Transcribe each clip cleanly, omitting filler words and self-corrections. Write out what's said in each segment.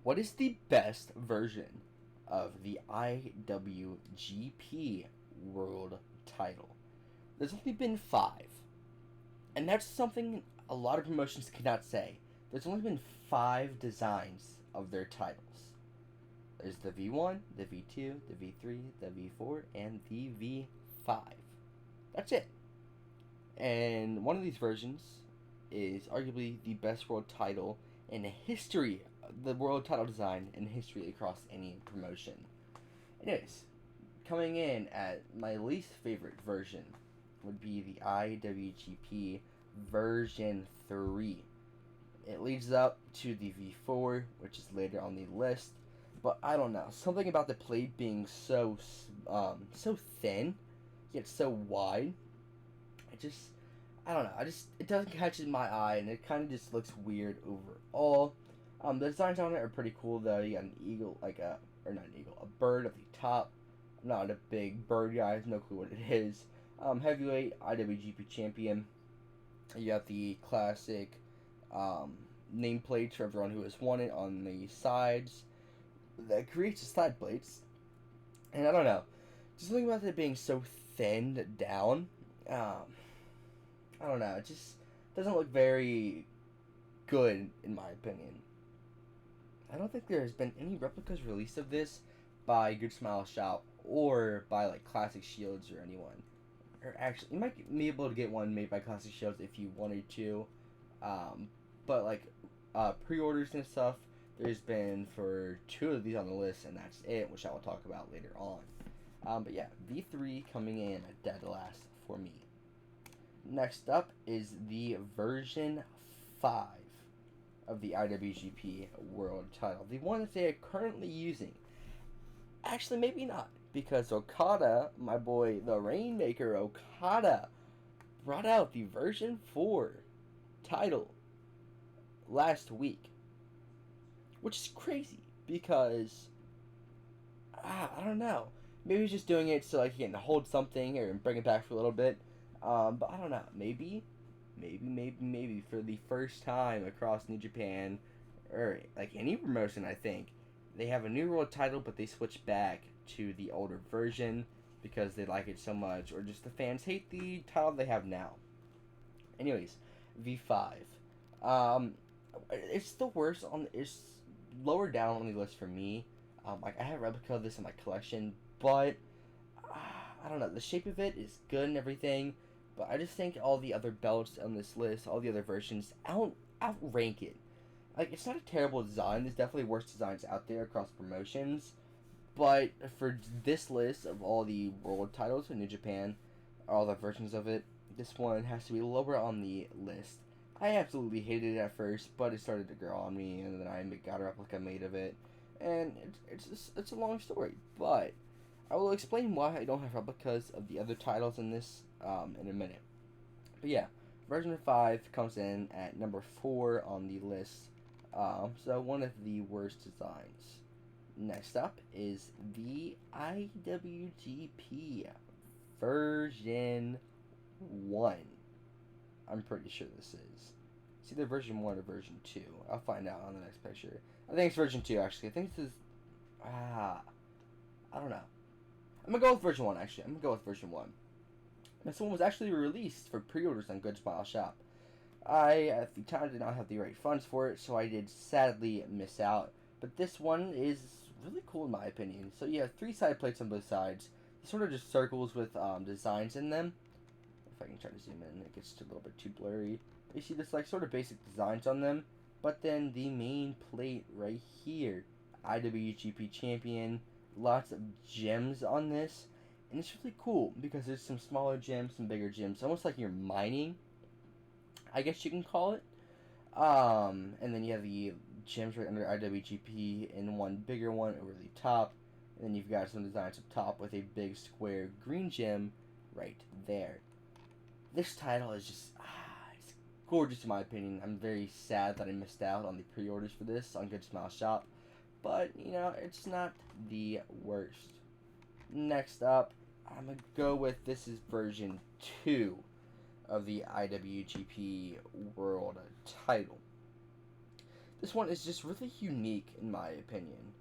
What is the best version of the IWGP World Title? There's only been 5, and that's something a lot of promotions cannot say. There's only been 5 designs of their titles. There's the V1, the V2, the V3, the V4, and the V5. That's it. And one of these versions is arguably the best world title in history, the world title design in history across any promotion. Anyways, coming in at my least favorite version would be the IWGP Version 3. It leads up to the V4, which is later on the list, but I don't know. Something about the plate being so thin, yet so wide. I don't know. It doesn't catch my eye, and it kind of just looks weird overall. The designs on it are pretty cool though. You got an eagle, not an eagle, a bird at the top. I'm not a big bird guy. I have no clue what it is. Heavyweight IWGP champion. You got the classic nameplates for everyone who has won it on the sides. That creates the side plates, and I don't know. Just something about it being so thinned down. I don't know. It just doesn't look very good, in my opinion. I don't think there has been any replicas released of this by Good Smile Shop or by like Classic Shields or anyone. Or actually, you might be able to get one made by Classic Shields if you wanted to. But like pre-orders and stuff, there's been for 2 of these on the list, and that's it, which I will talk about later on. But yeah, V3 coming in at dead last for me. Next up is the version 5 of the IWGP World Title. The one that they are currently using. Actually, maybe not, because Okada, my boy, the Rainmaker Okada, brought out the version 4 title last week. Which is crazy, because, I don't know. Maybe he's just doing it so like he can hold something or bring it back for a little bit. But I don't know. Maybe for the first time across New Japan, or like any promotion, I think they have a new world title, but they switch back to the older version because they like it so much, or just the fans hate the title they have now. Anyways, V5. It's the worst it's lower down on the list for me. Like I have a replica of this in my collection, but I don't know. The shape of it is good and everything. But I just think all the other belts on this list, all the other versions, outrank it. Like, it's not a terrible design. There's definitely worse designs out there across promotions. But for this list of all the world titles in New Japan, all the versions of it, this one has to be lower on the list. I absolutely hated it at first, but it started to grow on me, and then I got a replica made of it. And it's a long story, but I will explain why I don't have replicas of the other titles in this in a minute. But yeah, version 5 comes in at number 4 on the list. So one of the worst designs. Next up is the IWGP Version 1. I'm pretty sure this is. It's either version 1 or version 2. I'll find out on the next picture. I think it's version 2, actually. I think this is... I don't know. I'm going to go with version 1, actually. I'm going to go with version 1. This one was actually released for pre-orders on Good Smile Shop. I, at the time, did not have the right funds for it, so I did sadly miss out. But this one is really cool in my opinion. So you have 3 side plates on both sides. Sort of just circles with designs in them. If I can try to zoom in, it gets a little bit too blurry. You see this like sort of basic designs on them. But then the main plate right here. IWGP Champion. Lots of gems on this. And it's really cool because there's some smaller gems, some bigger gems. Almost like you're mining, I guess you can call it. And then you have the gems right under IWGP and one bigger one over the top. And then you've got some designs up top with a big square green gem right there. This title is just, it's gorgeous in my opinion. I'm very sad that I missed out on the pre-orders for this on Good Smile Shop. But, you know, it's not the worst. Next up, I'm going to go with, this is version 2 of the IWGP World title. This one is just really unique in my opinion.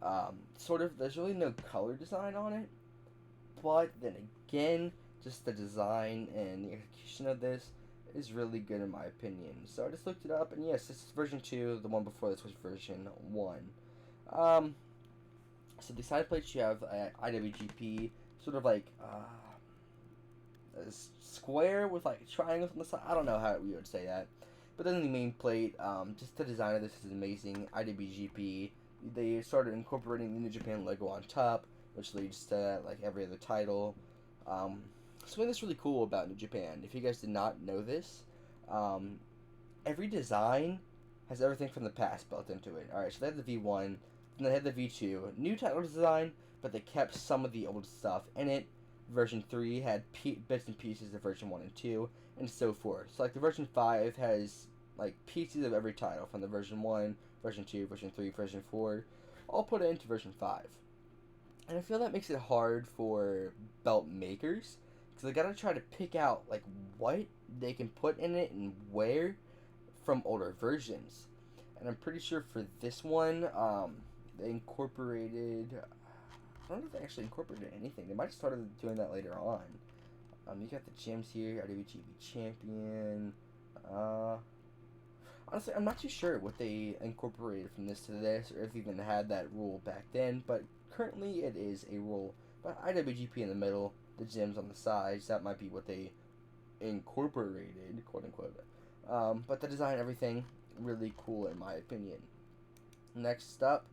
There's really no color design on it, but then again, just the design and the execution of this is really good in my opinion. So I just looked it up, and yes, this is version 2. The one before this was version 1. Um, so the side plates you have IWGP, sort of like a square with like triangles on the side. I don't know how we would say that. But then the main plate, just the design of this is amazing. IWGP, they started incorporating the New Japan logo on top, which leads to like every other title. Something that's really cool about New Japan, if you guys did not know this, every design has everything from the past built into it. Alright, so they had the V1, and they had the V2. New title design, but they kept some of the old stuff in it. Version 3 had bits and pieces of version 1 and 2, and so forth. So, like, the version 5 has, like, pieces of every title from the version 1, version 2, version 3, version 4, all put into version 5. And I feel that makes it hard for belt makers, because they gotta try to pick out, like, what they can put in it and where from older versions. And I'm pretty sure for this one, they incorporated... I don't know if they actually incorporated anything. They might have started doing that later on. You got the gems here, IWGP Champion. Honestly, I'm not too sure what they incorporated from this to this, or if they even had that rule back then, but currently it is a rule. But IWGP in the middle, the gems on the sides, that might be what they incorporated, quote unquote. But the design, everything, really cool in my opinion. Next up,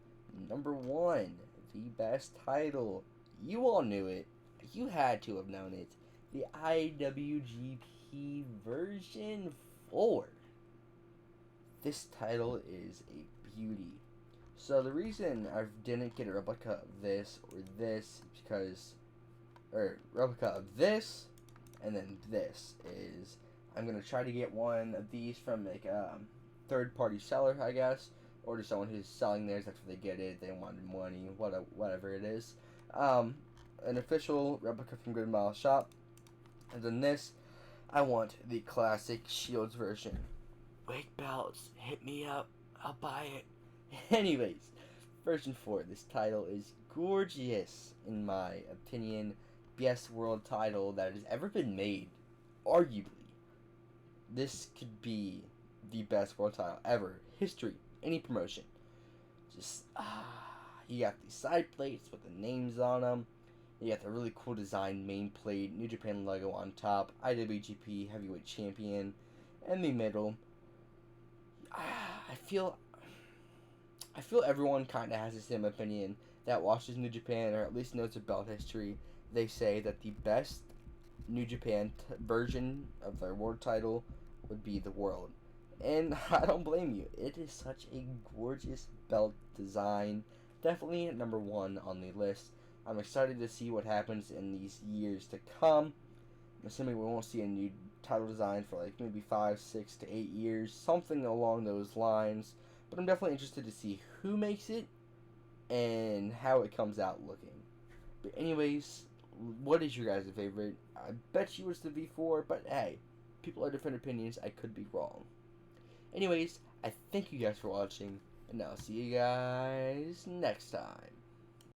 number 1, the best title. You all knew it. You had to have known it. The IWGP Version 4. This title is a beauty. So the reason I didn't get a replica of this or this because, or replica of this and then this is I'm gonna try to get one of these from like a third-party seller, I guess, or to someone who's selling theirs after they get it. They wanted money, whatever it is. An official replica from Good Mile Shop. And then this, I want the classic Shields version. Wake belts, hit me up, I'll buy it. Anyways, version 4. This title is gorgeous, in my opinion. Best world title that has ever been made, arguably. This could be the best world title ever. History, any promotion. Just, you got these side plates with the names on them. You got the really cool design main plate, New Japan logo on top, IWGP Heavyweight Champion, in the middle. I feel everyone kind of has the same opinion that watches New Japan, or at least knows the belt history. They say that the best New Japan version of their world title would be the world. And I don't blame you. It is such a gorgeous belt design. Definitely number 1 on the list. I'm excited to see what happens in these years to come. I'm assuming we won't see a new title design for like maybe 5, 6 to 8 years. Something along those lines. But I'm definitely interested to see who makes it and how it comes out looking. But anyways, what is your guys' favorite? I bet you it's the V4, but hey, people have different opinions. I could be wrong. Anyways, I thank you guys for watching, and I'll see you guys next time.